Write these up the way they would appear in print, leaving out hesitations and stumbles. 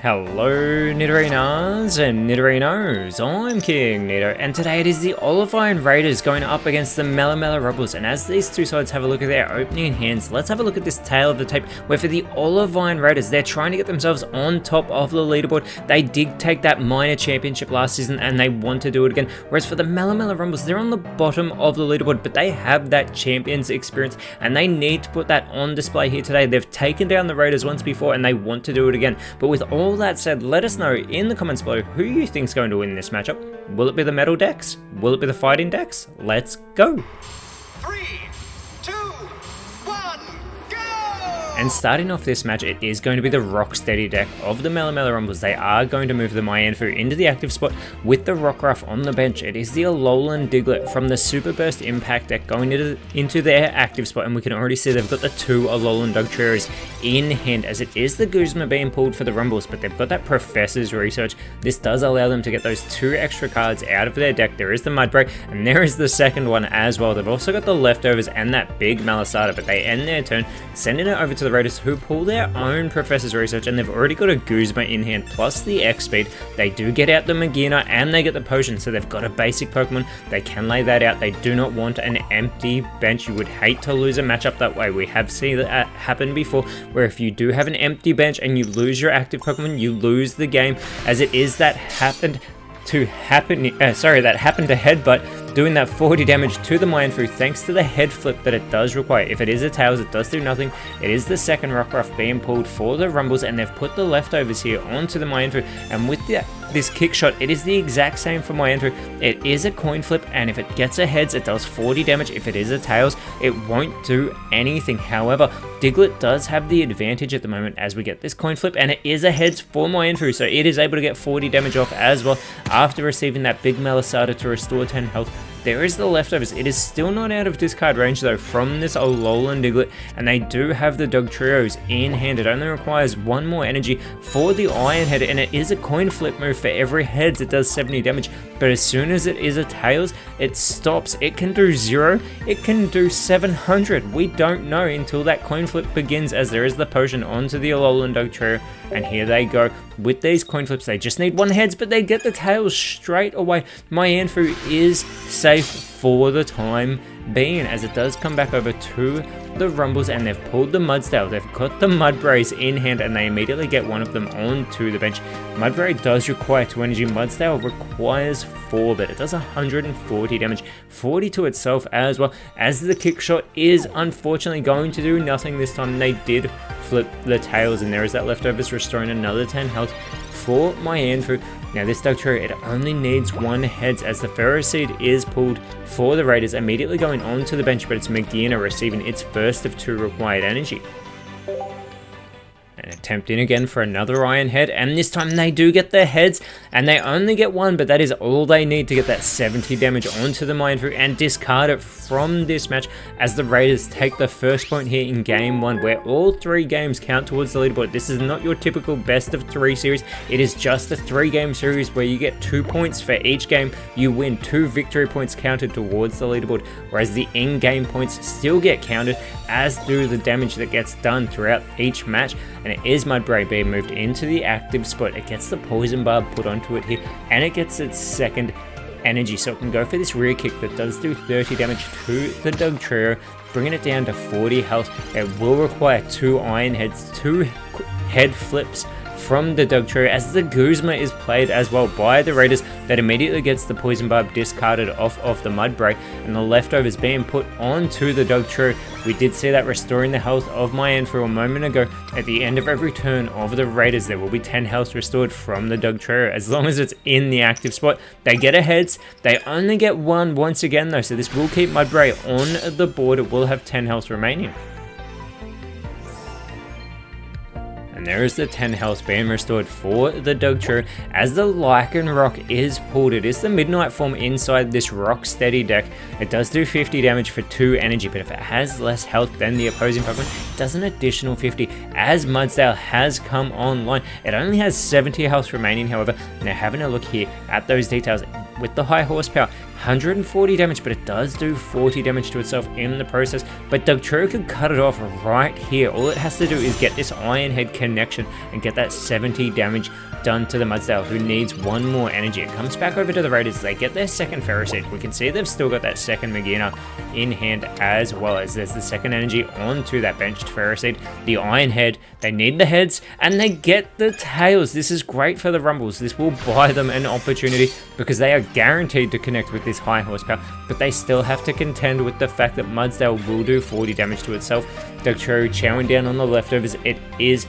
Hello Nidorinas and Nidorinos, I'm KingNido, and today it is the Olivine Raiders going up against the Melemele Rumbles. And as these two sides have a look at their opening hands, let's have a look at this tail of the tape, where for the Olivine Raiders, they're trying to get themselves on top of the leaderboard. They did take that minor championship last season and they want to do it again, whereas for the Melemele Rumbles, they're on the bottom of the leaderboard, but they have that champions experience and they need to put that on display here today. They've taken down the Raiders once before and they want to do it again. But with all that said, let us know in the comments below who you think is going to win this matchup. Will it be the metal decks? Will it be the fighting decks? Let's go! 3, 2, 1, go! And starting off this match, it is going to be the Rocksteady deck of the Melemele Rumbles. They are going to move the Mianfu into the active spot with the Rockruff on the bench. It is the Alolan Diglett from the Super Burst Impact deck going into their active spot, and we can already see they've got the two Alolan Dugtrios in hand, as it is the Guzma being pulled for the Rumbles, but they've got that Professor's Research. This does allow them to get those two extra cards out of their deck. There is the Mudbray, and there is the second one as well. They've also got the Leftovers and that big Malasada, but they end their turn, sending it over to the Raiders, who pull their own Professor's Research, and they've already got a Guzma in hand, plus the X-Speed. They do get out the Magina, and they get the Potion, so they've got a basic Pokemon. They can lay that out. They do not want an empty bench. You would hate to lose a matchup that way. We have seen that happen before, where if you do have an empty bench and you lose your active Pokemon, you lose the game, as it is that happened to Headbutt, doing that 40 damage to the Mianfu thanks to the head flip that it does require. If it is a Tails, it does do nothing. It is the second Rockruff being pulled for the Rumbles, and they've put the Leftovers here onto the Mianfu, and with this kick shot, it is the exact same for Mianfu. It is a coin flip, and if it gets a heads, it does 40 damage. If it is a Tails, it won't do anything. However, Diglett does have the advantage at the moment as we get this coin flip, and it is a heads for Mianfu, so it is able to get 40 damage off as well after receiving that big Malasada to restore 10 health. There is the Leftovers. It is still not out of discard range though from this Alolan Diglett, and they do have the Dugtrios in hand. It only requires one more energy for the Iron Head, and it is a coin flip move. For every heads, it does 70 damage, but as soon as it is a Tails, it stops. It can do 0, it can do 700. We don't know until that coin flip begins, as there is the potion onto the Alolan Dugtrio, and here they go. With these coin flips, they just need one heads, but they get the Tails straight away. Mianfu is safe for the time being, as it does come back over to the Rumbles, and they've pulled the Mudsdale. They've got the Mudbrays in hand, and they immediately get one of them onto the bench. Mudbray does require 2 energy. Mudsdale requires 4, but it does 140 damage, 40 to itself as well, as the kick shot is unfortunately going to do nothing this time. They did flip the Tails, and there is that Leftovers restoring another 10 health for Mianfu. Now this Dugtrio, it only needs one heads, as the Ferroseed is pulled for the Raiders, immediately going onto the bench, but it's Magina receiving its first of 2 required energy. And attempting again for another Iron Head, and this time they do get their heads, and they only get one, but that is all they need to get that 70 damage onto the Mianfu and discard it from this match, as the Raiders take the first point here in game 1, where all 3 games count towards the leaderboard. This is not your typical best of 3 series. It is just a 3-game series where you get 2 points for each game. You win 2 victory points counted towards the leaderboard, whereas the in-game points still get counted, as do the damage that gets done throughout each match. And it is Mudbray being moved into the active spot. It gets the Poison Barb put onto it here, and it gets its second energy, so it can go for this rear kick that does do 30 damage to the Dugtrio, bringing it down to 40 health. It will require 2 Iron Heads, 2 head flips from the Dugtrio, as the Guzma is played as well by the Raiders. That immediately gets the Poison Barb discarded off of the Mudbray, and the Leftovers being put onto the Dugtrio. We did see that restoring the health of Mianfu a moment ago. At the end of every turn of the Raiders, there will be 10 health restored from the Dugtrio, as long as it's in the active spot. They get a heads. They only get one once again though, so this will keep Mudbray on the board. It will have 10 health remaining. And there is the 10 health being restored for the Dugtrio, as the Lycanroc is pulled. It is the Midnight form inside this Rocksteady deck. It does do 50 damage for 2 energy, but if it has less health than the opposing Pokemon, it does an additional 50, as Mudsdale has come online. It only has 70 health remaining, however. Now having a look here at those details, with the high horsepower, 140 damage, but it does do 40 damage to itself in the process. But Dugtrio could cut it off right here. All it has to do is get this Iron Head connection and get that 70 damage done to the Mudsdale, who needs one more energy. It comes back over to the Raiders. They get their second Ferroseed. We can see they've still got that second Magina in hand, as well as there's the second energy onto that benched Ferroseed. The Iron Head, they need the heads, and they get the tails. This is great for the Rumbles. This will buy them an opportunity because they are guaranteed to connect with this high horsepower, but they still have to contend with the fact that Mudsdale will do 40 damage to itself. Dugtrio chowing down on the leftovers. It is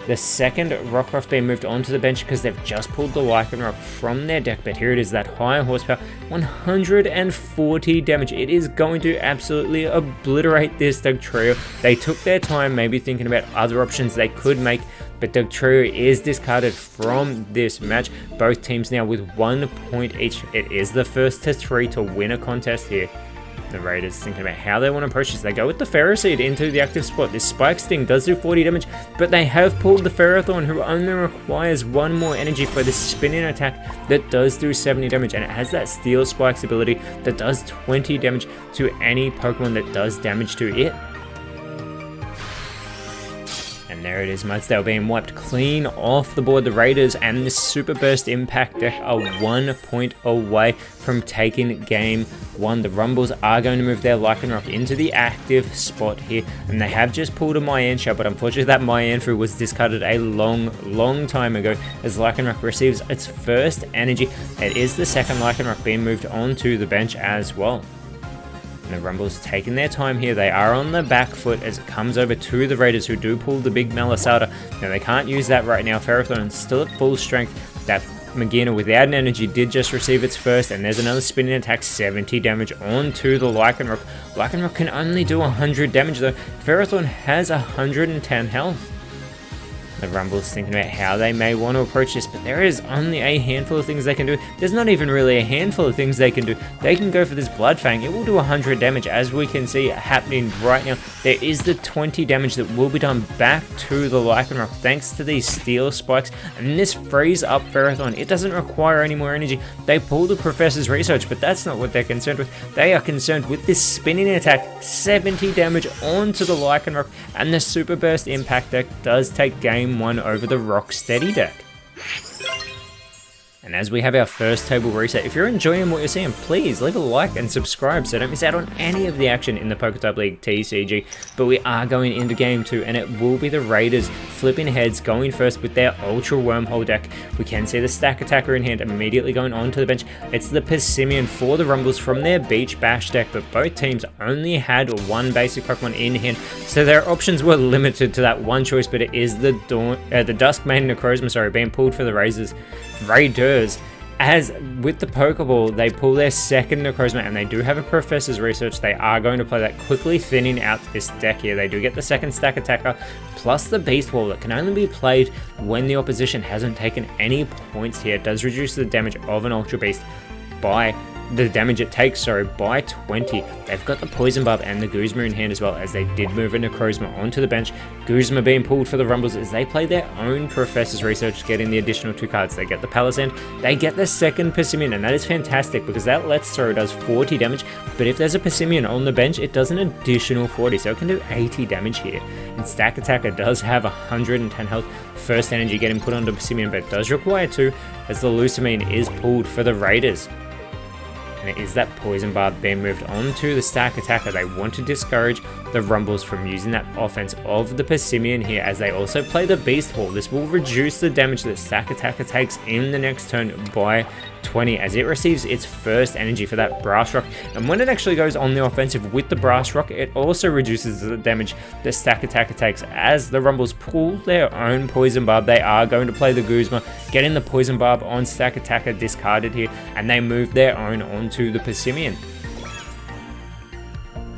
the second Rockruff being moved onto the bench because they've just pulled the Lycanroc from their deck, but here it is, that higher horsepower, 140 damage. It is going to absolutely obliterate this Dugtrio. They took their time, maybe thinking about other options they could make, but Dugtrio is discarded from this match. Both teams now with 1 point each. It is the first to 3 to win a contest here. The Raiders thinking about how they want to approach this. They go with the Ferroseed into the active spot. This Spike Sting does do 40 damage, but they have pulled the Ferrothorn, who only requires 1 more energy for this spinning attack that does do 70 damage, and it has that Steel Spikes ability that does 20 damage to any Pokemon that does damage to it. And there it is, Mudsdale being wiped clean off the board. The Raiders and the Super Burst Impact deck are 1 point away from taking game 1. The Rumbles are going to move their Lycanroc into the active spot here, and they have just pulled a Mienshao, but unfortunately that Mienfoo was discarded a long time ago as Lycanroc receives its first energy. It is the second Lycanroc being moved onto the bench as well. And the Rumbles taking their time here. They are on the back foot as it comes over to the Raiders, who do pull the big Melisada. Now they can't use that right now. Ferrothorn still at full strength. That Magina without an energy did just receive its first, and there's another spinning attack, 70 damage onto the Lycanroc. Lycanroc can only do 100 damage though. Ferrothorn has 110 health. The Rumbles thinking about how they may want to approach this, but there is only a handful of things they can do. There's not even really a handful of things they can do. They can go for this Blood Fang. It will do 100 damage, as we can see happening right now. There is the 20 damage that will be done back to the Lycanroc thanks to these Steel Spikes, and this frees up Ferrothorn. It doesn't require any more energy. They pull the Professor's Research, but that's not what they're concerned with. They are concerned with this spinning attack, 70 damage onto the Lycanroc, and the Super Burst Impact deck does take game 1 over the Rocksteady deck. And as we have our first table reset, if you're enjoying what you're seeing, please leave a like and subscribe so don't miss out on any of the action in the PokeType League TCG. But we are going into game 2, and it will be the Raiders flipping heads going first with their Ultra Wormhole deck. We can see the Stack Attacker in hand immediately going onto the bench. It's the Persimmon for the Rumbles from their Beach Bash deck, but both teams only had 1 basic Pokemon in hand, so their options were limited to that one choice. But it is the Duskmane Necrozma, being pulled for the Raiders. As with the Pokeball, they pull their second Necrozma, and they do have a Professor's Research. They are going to play that, quickly thinning out this deck here. They do get the second Stack Attacker, plus the Beast Wall that can only be played when the opposition hasn't taken any points here. It does reduce the damage of an Ultra Beast by the damage it takes, by 20. They've got the Poison Barb and the Guzma in hand as well, as they did move a Necrozma onto the bench. Guzma being pulled for the Rumbles as they play their own Professor's Research, getting the additional 2 cards. They get the Palisand, they get the second Persimmon, and that is fantastic because that Let's Throw does 40 damage, but if there's a Persimmon on the bench, it does an additional 40, so it can do 80 damage here. And Stack Attacker does have 110 health. First energy getting put onto Persimmon, but it does require 2, as the Lucamine is pulled for the Raiders. And it is that Poison Barb being moved onto the Stack Attacker. They want to discourage the Rumbles from using that offense of the Persimmon here, as they also play the Beast Wall. This will reduce the damage that Stack Attacker takes in the next turn by 20, as it receives its first energy for that Brass Rock. And when it actually goes on the offensive with the Brass Rock, it also reduces the damage that Stack Attacker takes. As the Rumbles pull their own Poison Barb, they are going to play the Guzma, getting the Poison Barb on Stack Attacker discarded here, and they move their own onto the Persimmon.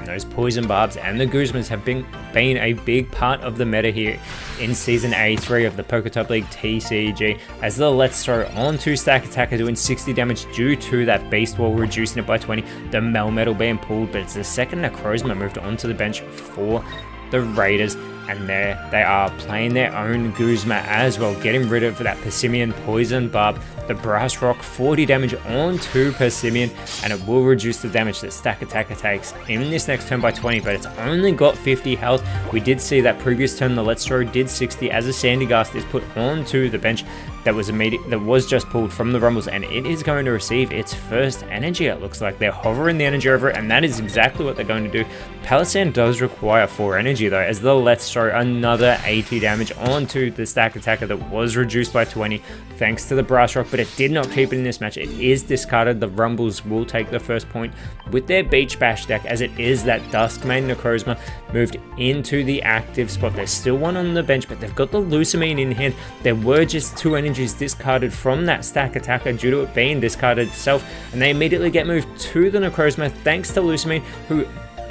Those Poison Barbs and the Guzmas have been a big part of the meta here in Season A3 of the PokeType League TCG, as the Let's Throw onto Stack Attacker doing 60 damage due to that Beast Wall, reducing it by 20. The Melmetal being pulled, but it's the second Necrozma moved onto the bench for the Raiders. And there they are, playing their own Guzma as well, getting rid of that Persimmon Poison Barb, the Brass Rock, 40 damage onto Persimmon, and it will reduce the damage that Stack Attacker takes in this next turn by 20, but it's only got 50 health. We did see that previous turn the Let's Throw did 60 as a Sandygast is put onto the bench that was just pulled from the Rumbles, and it is going to receive its first energy. It looks like they're hovering the energy over it, and that is exactly what they're going to do. Palisand does require 4 energy though, as the Let's Throw another 80 damage onto the Stack Attacker that was reduced by 20 thanks to the Brass Rock, but it did not keep it in this match. It is discarded. The Rumbles will take the first point with their Beach Bash deck, as it is that Duskmane Necrozma moved into the active spot. There's still one on the bench, but they've got the Lusamine in hand. There were just 2 energies discarded from that Stack Attacker due to it being discarded itself, and they immediately get moved to the Necrozma thanks to Lusamine, who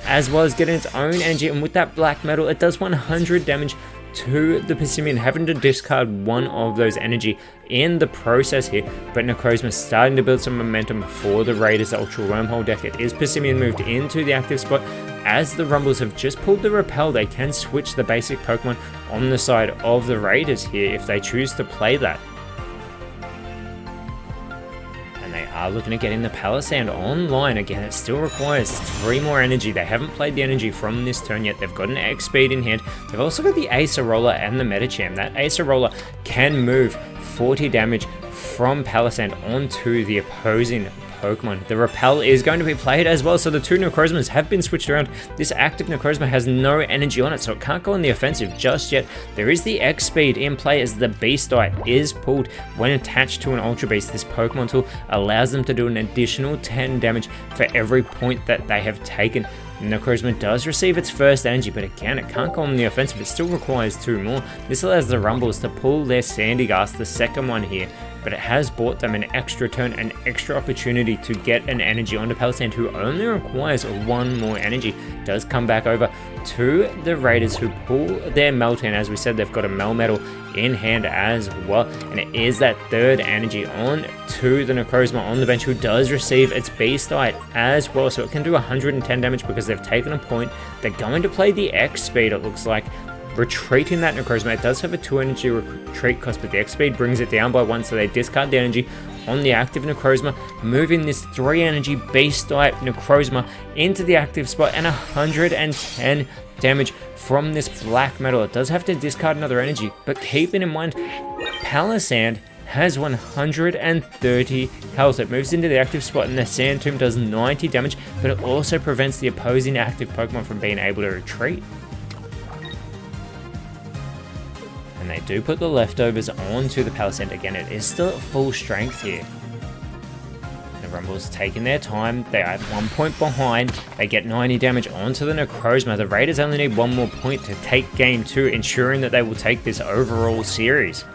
as well as getting its own energy, and with that black metal it does 100 damage to the Persimmon, having to discard one of those energy in the process here. But Necrozma starting to build some momentum for the Raiders Ultra Wormhole deck. It is Persimmon moved into the active spot. As the Rumbles have just pulled the Repel, they can switch the basic Pokemon on the side of the Raiders here if they choose to play that. They are looking at getting the Palisand online again. It still requires 3 more energy. They haven't played the energy from this turn yet. They've got an X speed in hand. They've also got the Acerola and the Medicham. That Acerola can move 40 damage from Palisand onto the opposing Pokemon. The Repel is going to be played as well, so the 2 Necrozmas have been switched around. This active Necrozma has no energy on it, so it can't go on the offensive just yet. There is the X speed in play as the Beast Eye is pulled when attached to an Ultra Beast. This Pokemon tool allows them to do an additional 10 damage for every point that they have taken. Necrozma does receive its first energy, but again, it can't go on the offensive. It still requires 2 more. This allows the Rumbles to pull their Sandygast, the second one here, but it has bought them an extra turn, an extra opportunity to get an energy onto Palisand, who only requires 1 more energy. Does come back over to the Raiders, who pull their Meltan. As we said, they've got a Melmetal in hand as well, and it is that 3rd energy on to the Necrozma on the bench, who does receive its Beast Eye as well, so it can do 110 damage because they've taken a point. They're going to play the X speed, it looks like, retreating that Necrozma. It does have a 2 energy retreat cost, but the X speed brings it down by 1, so they discard the energy on the active Necrozma, moving this 3 energy Beast type Necrozma into the active spot, and 110 damage from this black metal. It does have to discard another energy, but keeping in mind Palisand has 130 health. It moves into the active spot, and the Sand Tomb does 90 damage, but it also prevents the opposing active Pokemon from being able to retreat. And they do put the leftovers onto the Palisand again. It is still at full strength here. The Rumbles taking their time. They are 1 point behind. They get 90 damage onto the Necrozma. The Raiders only need 1 more point to take game 2, ensuring that they will take this overall series.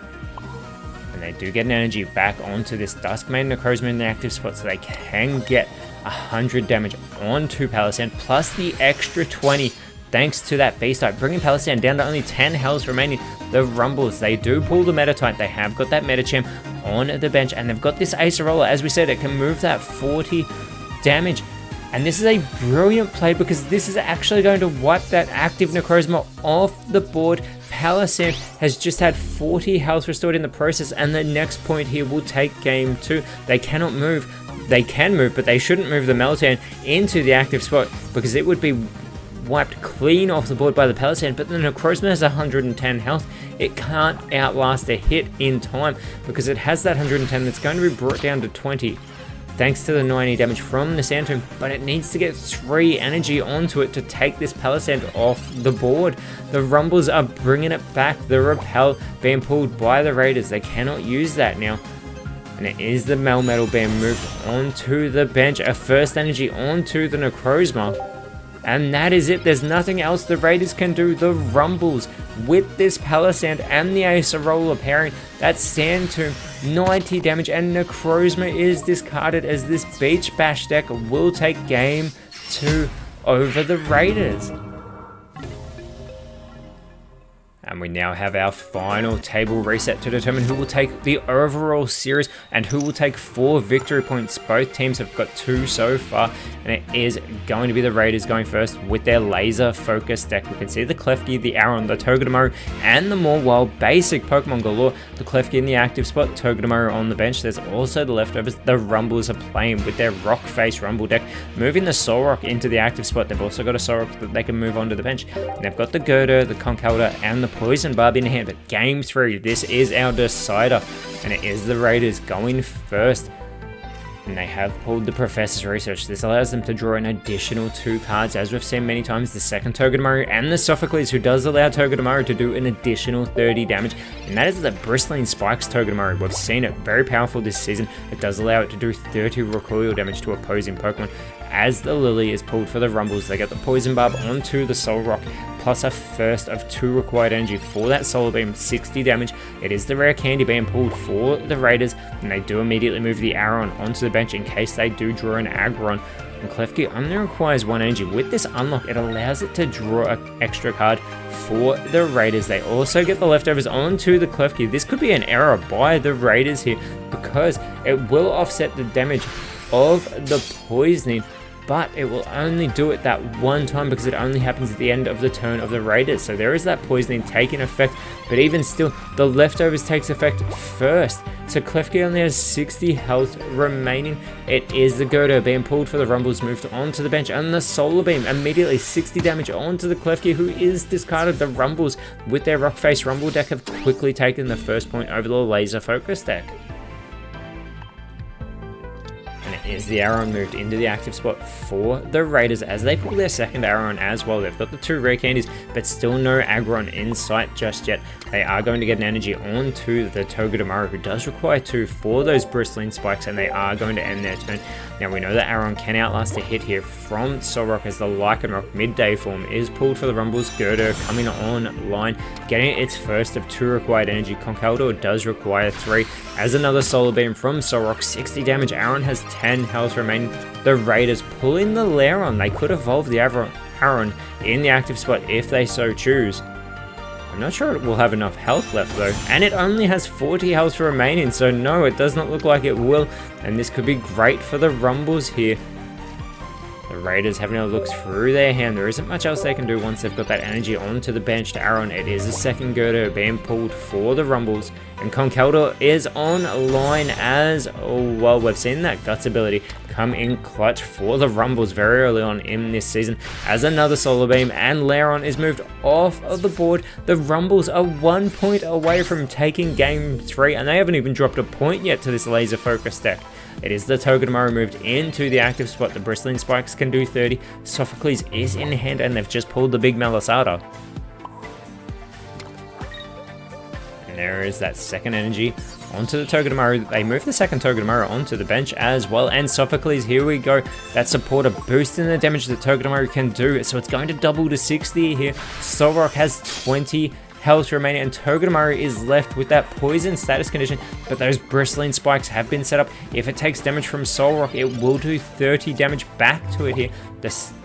And they do get an energy back onto this Duskmane Necrozma in the active spot, so they can get 100 damage onto Palisand, plus the extra 20 thanks to that Beast type, bringing Palisand down to only 10 health remaining. The Rumbles, they do pull the Meta type. They have got that Medicham on the bench, and they've got this Acerola. As we said, it can move that 40 damage. And this is a brilliant play, because this is actually going to wipe that active Necrozma off the board. Palisand has just had 40 health restored in the process, and the next point here will take game 2. They cannot move. They can move, but they shouldn't move the Meltan into the active spot, because it would be wiped clean off the board by the Palisand. But the Necrozma has 110 health. It can't outlast a hit in time, because it has that 110 that's going to be brought down to 20 thanks to the 90 damage from the Sand Tomb, but it needs to get 3 energy onto it to take this Palisand off the board. The Rumbles are bringing it back. The Repel being pulled by the Raiders. They cannot use that now. And it is the Melmetal being moved onto the bench. A first energy onto the Necrozma. And that is it. There's nothing else the Raiders can do. The Rumbles, with this Palisand and the Acerola pairing, that Sand Tomb, 90 damage, and Necrozma is discarded, as this Beach Bash deck will take game 2 over the Raiders. And And we now have our final table reset to determine who will take the overall series and who will take 4 victory points. Both teams have got 2 so far, and it is going to be the Raiders going first with their laser focus deck. We can see the Klefki, the Aron, the Togedemaru, and the more wild basic Pokemon galore. The Klefki in the active spot, Togedemaru on the bench. There's also the leftovers. The Rumbles are playing with their Rock Face Rumble deck, moving the Solrock into the active spot. They've also got a Solrock that they can move onto the bench. And they've got the Girder, the Conkeldurr, and the Poison Barb in hand. But game 3, this is our decider, and it is the Raiders going first. And they have pulled the Professor's Research. This allows them to draw an additional 2 cards, as we've seen many times, the second Togedemaru and the Sophocles, who does allow Togedemaru to do an additional 30 damage. And that is the Bristling Spikes Togedemaru. We've seen it, very powerful this season. It does allow it to do 30 recoil damage to opposing Pokemon. As the Lily is pulled for the Rumbles, they get the Poison Barb onto the Solrock, plus a first of 2 required energy for that Solar Beam, 60 damage. It is the rare candy being pulled for the Raiders, and they do immediately move the Aron onto the bench in case they do draw an Aggron. And Klefki only requires 1 energy. With this unlock, it allows it to draw an extra card for the Raiders. They also get the leftovers onto the Klefki. This could be an error by the Raiders here, because it will offset the damage of the poisoning, but it will only do it that one time because it only happens at the end of the turn of the Raiders. So there is that poisoning taking effect, but even still, the leftovers takes effect first. So Klefki only has 60 health remaining. It is the Girder being pulled for the Rumbles, moved onto the bench, and the Solar Beam immediately 60 damage onto the Klefki, who is discarded. The Rumbles with their Rock Face Rumble deck have quickly taken the first point over the Laser Focus deck. Is the Aron moved into the active spot for the Raiders as they pull their second Aron as well. They've got the 2 rare candies, but still no Aggron in sight just yet. They are going to get an energy onto the Togedemaru, who does require 2 for those Bristling Spikes, and they are going to end their turn. Now we know that Aron can outlast a hit here from Solrock as the Lycanroc midday form is pulled for the Rumbles. Girder coming online, getting its first of 2 required energy. Conkeldurr does require 3 as another Solar Beam from Solrock, 60 damage. Aron has 10 health remaining. The Raiders pulling the Lairon. They could evolve the Aron in the active spot if they so choose. I'm not sure it will have enough health left though, and it only has 40 health remaining, so no, it does not look like it will, and this could be great for the Rumbles here. The Raiders having a look through their hand. There isn't much else they can do once they've got that energy onto the bench to Aron. It is a second Girder being pulled for the Rumbles, and Conkeldurr is online as well. We've seen that Guts ability come in clutch for the Rumbles very early on in this season as another Solar Beam and Lairon is moved off of the board. The Rumbles are 1 point away from taking game 3, and they haven't even dropped a point yet to this laser focus deck. It is the Togedemaru moved into the active spot. The Bristling Spikes can do 30. Sophocles is in hand, and they've just pulled the big Melisada. And there is that second energy onto the Togedemaru. They move the second Togedemaru onto the bench as well. And Sophocles, here we go. That supporter boosting the damage that Togedemaru can do. So it's going to double to 60 here. Solrock has 20 health remaining, and Togedemaru is left with that poison status condition, but those Bristling Spikes have been set up. If it takes damage from Solrock, it will do 30 damage back to it here.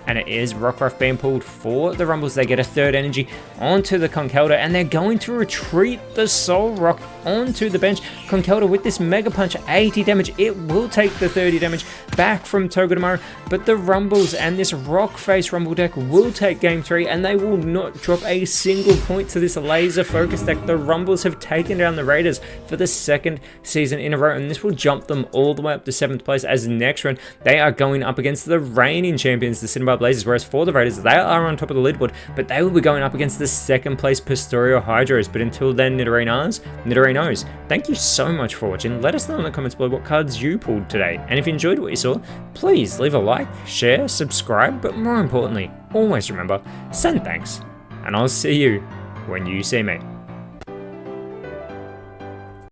And it is Rockruff being pulled for the Rumbles. They get a third energy onto the Conkeldurr, and they're going to retreat the Solrock onto the bench. Conkeldurr with this Mega Punch, 80 damage. It will take the 30 damage back from Togedemaru, but the Rumbles and this Rock Face Rumble deck will take game 3, and they will not drop a single point to this laser focus deck. The Rumbles have taken down the Raiders for the 2nd season in a row, and this will jump them all the way up to 7th place, as next run they are going up against the reigning champions, the Cinnabar Blazers, whereas for the Raiders, they are on top of the leaderboard, but they will be going up against the 2nd place Pastoria Hydros. But until then, Nidorinos, thank you so much for watching. Let us know in the comments below what cards you pulled today, and if you enjoyed what you saw, please leave a like, share, subscribe, but more importantly, always remember, send thanks, and I'll see you when you see me.